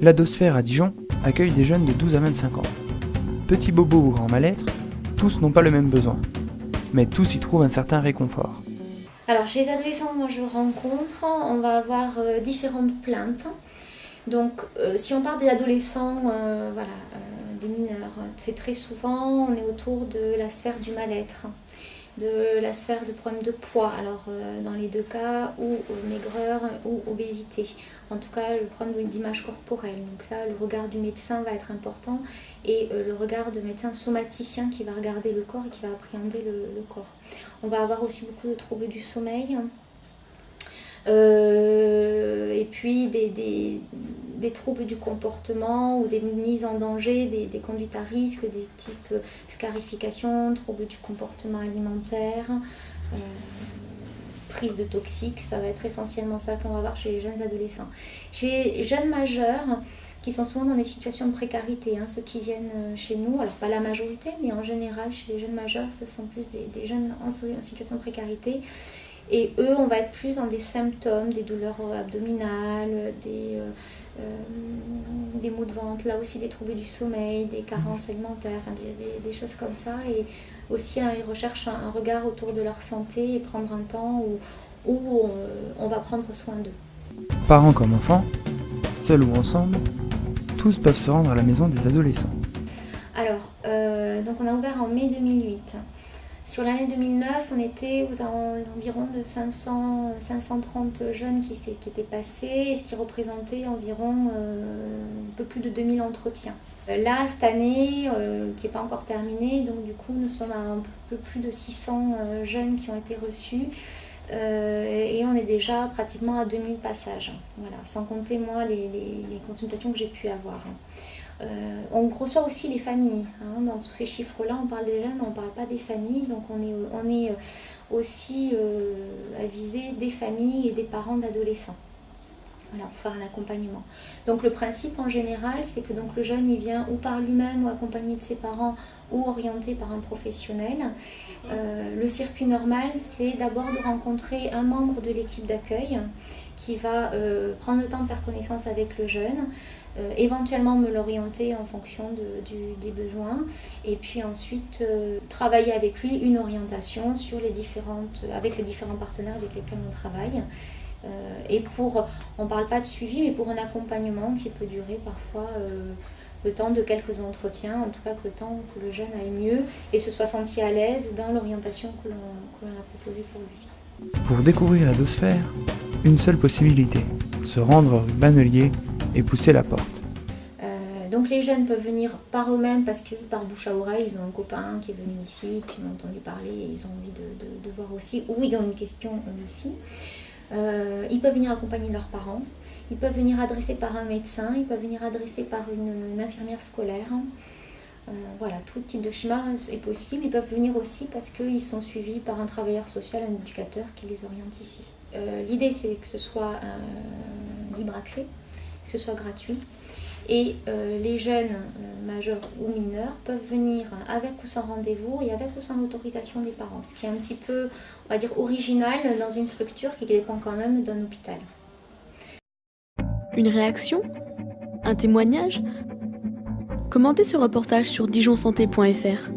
L'Adosphère à Dijon accueille des jeunes de 12 à 25 ans. Petits bobos ou grands mal-être, tous n'ont pas le même besoin, mais tous y trouvent un certain réconfort. Alors chez les adolescents, moi je rencontre, on va avoir différentes plaintes. Donc si on part des adolescents, des mineurs, c'est très souvent on est autour de la sphère du mal-être, de la sphère de problèmes de poids. Alors dans les deux cas, ou maigreur ou obésité. En tout cas, le problème d'image corporelle. Donc là, le regard du médecin va être important et le regard de médecin somaticien qui va regarder le corps et qui va appréhender le corps. On va avoir aussi beaucoup de troubles du sommeil. Et puis des troubles du comportement ou des mises en danger, des conduites à risque de type scarification, troubles du comportement alimentaire, prise de toxiques. Ça va être essentiellement ça que l'on va voir chez les jeunes adolescents. Chez les jeunes majeurs, qui sont souvent dans des situations de précarité, ceux qui viennent chez nous, alors pas la majorité, mais en général chez les jeunes majeurs, ce sont plus des jeunes en situation de précarité. Et eux, on va être plus dans des symptômes, des douleurs abdominales, des maux de ventre, là aussi des troubles du sommeil, des carences alimentaires, des choses comme ça. Et aussi, ils recherchent un regard autour de leur santé et prendre un temps où on va prendre soin d'eux. Parents comme enfants, seuls ou ensemble, tous peuvent se rendre à la maison des adolescents. Alors, donc on a ouvert en mai 2008. Sur l'année 2009, on était aux environs de 530 jeunes qui étaient passés, ce qui représentait environ un peu plus de 2000 entretiens. Là, cette année, qui n'est pas encore terminée, donc du coup, nous sommes à un peu plus de 600 jeunes qui ont été reçus. Et on est déjà pratiquement à 2000 passages, voilà, sans compter moi les consultations que j'ai pu avoir. On reçoit aussi les familles. Dans tous ces chiffres-là, on parle des jeunes, mais on ne parle pas des familles. Donc on est aussi avisé des familles et des parents d'adolescents. Voilà, pour faire un accompagnement. Donc le principe en général, c'est que donc, le jeune il vient ou par lui-même ou accompagné de ses parents ou orienté par un professionnel. Le circuit normal, c'est d'abord de rencontrer un membre de l'équipe d'accueil qui va prendre le temps de faire connaissance avec le jeune, éventuellement me l'orienter en fonction des besoins, et puis ensuite travailler avec lui une orientation sur avec les différents partenaires avec lesquels on travaille. Et on ne parle pas de suivi, mais pour un accompagnement qui peut durer parfois le temps de quelques entretiens, en tout cas que le temps que le jeune aille mieux et se soit senti à l'aise dans l'orientation que l'on a proposée pour lui. Pour découvrir l'Adosphère, une seule possibilité, se rendre rue Bannelier et pousser la porte. Donc les jeunes peuvent venir par eux-mêmes parce que par bouche à oreille, ils ont un copain qui est venu ici, puis ils ont entendu parler et ils ont envie de voir aussi, ou ils ont une question eux aussi. Ils peuvent venir accompagner leurs parents, ils peuvent venir adresser par un médecin, ils peuvent venir adresser par une infirmière scolaire. Voilà, tout type de schéma est possible. Ils peuvent venir aussi parce qu'ils sont suivis par un travailleur social, un éducateur qui les oriente ici. L'idée, c'est que ce soit un libre accès, que ce soit gratuit. Et les jeunes majeurs ou mineurs peuvent venir avec ou sans rendez-vous et avec ou sans l'autorisation des parents, ce qui est un petit peu, on va dire, original dans une structure qui dépend quand même d'un hôpital. Une réaction ? Un témoignage ? Commentez ce reportage sur dijonsanté.fr.